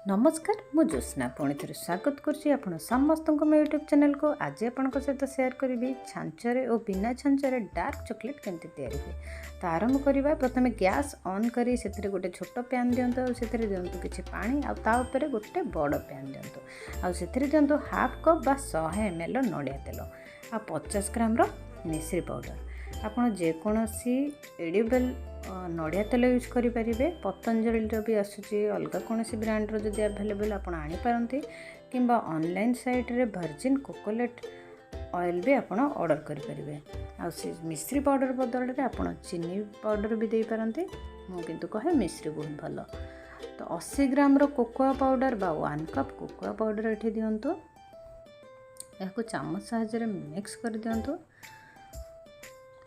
नमस्कार मु ज्योत्स्ना पुणी थे स्वागत करुँची आपण समस्त मो यूट्यूब चैनल को। आज आपण सहित शेयर करी छांचरे और बिना छांचरे डार्क चॉकलेट केमती तैयारी हुए। तो आरंभ करवा प्रथम गैस ऑन करी से गोटे छोट पैन दिंतु से दिंतु किसी पानी आउे गोटे बड़ पैन दिंतु आउ दिंतु हाफ कप बा 100 ml नड़िया तेल आ 50 ग्राम मिश्री पाउडर। आपड़ जेकोसी एडिबल नड़िया तेल यूज करें। पतंजलि भी आसूँ अलग कौन ब्रांड्र जदि आवेलेबल आप आनीपारती कि ऑनलाइन साइट रे वर्जिन कोकोनट ऑयल भी आप ऑर्डर करेंगे। आ मिश्री पाउडर बदल में आप चीनी पाउडर भी दे पारती। मु किंतु कहे मिश्री बहुत भल। तो 80 ग्राम कोकोआ पाउडर बा 1 कप कोकोआ पाउडर ये दिंतु। यह चामच साहाय्य मिक्स कर दिंतु।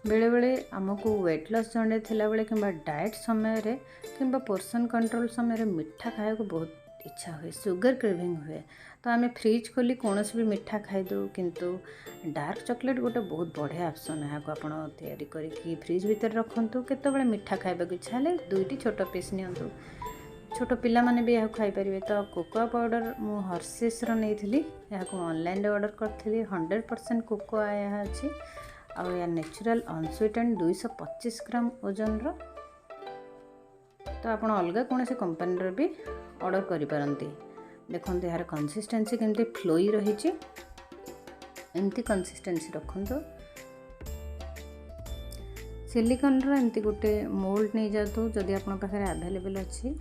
बेले बेले आमको वेट लॉस जर्नी थिला बेले कि डाइट समय रे कि पोर्शन कंट्रोल समय मिठा खाया को बहुत इच्छा हुए, सुगर क्रेविंग हुए। तो आम फ्रिज खोली कौन भी मिठा खाईदे किंतु डार्क चॉकलेट गोटे बहुत बढ़िया ऑप्शन है। आप तैयारी करके फ्रिज भीतर रखु। केतबेले मिठा खाइबा इच्छा है 2टी छोट पीस नियंतु। छोट पिला माने भी यह खाई पारिबे। तो कोकोआ पाउडर मु हर्सेस रो नेइथिली, यह ऑनलाइन ऑर्डर करथिली। 100% कोकोआ यह अछि और या नेचुरल अनस्वीटेंड 225 ग्राम ओजन रो। तो आप अलग कौन से कंपनी भी ऑर्डर करिपारंती। देखते यार कंसिस्टेंसी केमती फ्लोई रही एमती कंसिस्टेंसी रखु। सिलिकॉन रो एमती गोटे मोल्ड नहीं जातु जदि आपन पाखरे अवेलेबल अच्छी।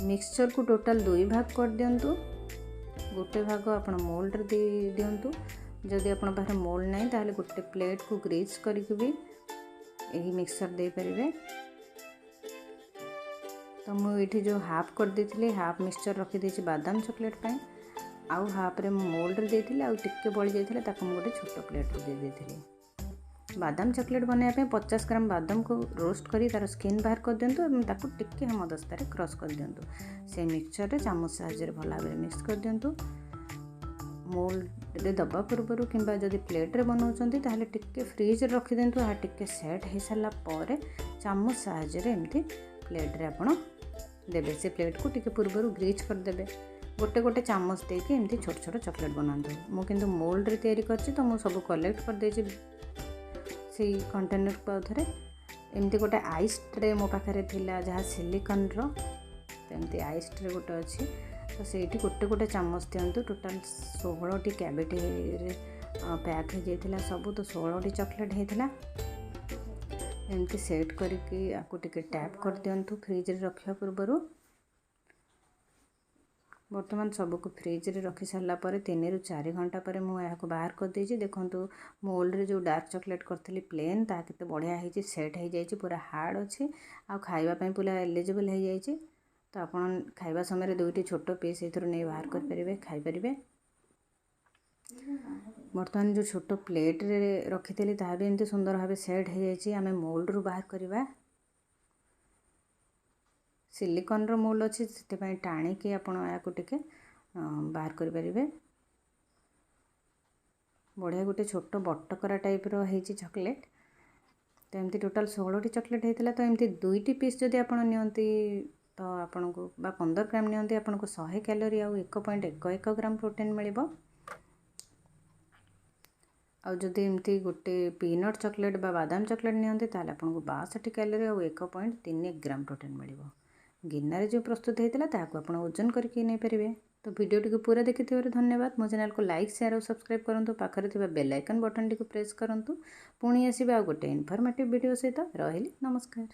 मिक्सचर को टोटल 2 भाग कर दिंतु। गोटे भाग आप मोल्ड दे दिंतु। जदि आप मोल्ड नहीं ताहले गोटे प्लेट को ग्रीस करके भी यही मिक्सचर दे पारिबे। तो मुझे जो हाफ कर देती हाफ मिक्सचर रखी देछि बादाम चॉकलेट पे। आउ हाफ रे मोल्ड देती आउ टिके बड़ी जाइथिले ताको गोटे छोट प्लेट दे देती। बादाम चॉकलेट बनाया 50 ग्राम बादाम को रोस्ट करी तार स्किन बाहर कर दिंतु और ताको टिके हेमदस्तारे क्रश कर दिंतु। से मिक्सचर रे चामच साहाय्य भल भाव मिक्स कर दिंतु। मोल्ड रे दबा पूर्व कि जदि प्लेट रे बनाउछंती ताहले टिके फ्रिज रे रखि दिंतु। आ टिके सेट हो सारा पर चामच साहाय्य एमती प्लेट रे आपण देबे। से प्लेट को टिके पूर्व ग्रीच कर देबे। गोटे गोटे चामच देके एमती छोट छोट चॉकलेट बनांतु। मु किंतु मोल्ड रे तैयारी करछि तो मु सब कलेक्ट कर देछि सेही कंटेनर को आउथरे। एमती गोटे आइस ट्रे मो पाखरे थिला जहा सिलिकॉन रो। एमती आइस ट्रे गोटे अछि। तो सेठी गोटे गोटे चामच दिंतु। टोटाल 16टी कैविटी पैक हो जाता सब। तो 16टी चॉकलेट होता एमती सेट करके आपको टिके टैप कर दिंतु फ्रिज रे रखा पूर्व। बर्तमान सबको फ्रिज रे रखी सारा पर 3 ରୁ 4 घंटा पर मुझे बाहर कर देछि। देखंतु मोल्ड रे जो डार्क चॉकलेट करथली प्लेन ता केते बढ़िया हेछि, सेट हो जाइछि, पूरा हार्ड अछि आ खाइबा पई पूरा एलिजिबल हो जाइछि। तो आपन खाइबा समय 2टी छोट पीस एथरो नहीं बाहर कर परिबे, खाई परिबे। बर्तमान जो छोट प्लेट रे रखी थी ता भी एमती सुंदर भाव सेट हो जाइछि। आमे मोल्ड रू बाहर करवा। सिलिकॉन रो मोल्ड अछि सेते पई टाणी के आपण याको टिके बाहर कर परिबे। बढ़िया गोटे छोट बटकरा टाइप रो हेछि चॉकलेट। तो एमती टोटल 16टी चॉकलेट हेतिला। तो एमती 2टी पीस जदि आपण नियंती तो आपन को 15 ग्राम नियंती आपन को 100 कैलोरी और 1.11 ग्राम प्रोटीन मिलिबो। आउ जदि एमती गोटे पीनट चॉकलेट बा बादाम चॉकलेट नियंती ताले आपन को 62 कैलोरी और 1.31 ग्राम प्रोटीन मिलिबो। गिन्नारे जो प्रस्तुत होता ताको आपण ओजन करके नहीं पारिबे। तो वीडियो टी पूरा देखिथिबार धन्यवाद। मो चैनल को लाइक शेयर और सब्सक्राइब करंतु। पाखरे थिबा बेल आइकन बटन टी को प्रेस करंतु। पुणी आसीबा आ गोटे इनफॉर्मेटिव वीडियो सहित। रहिली नमस्कार।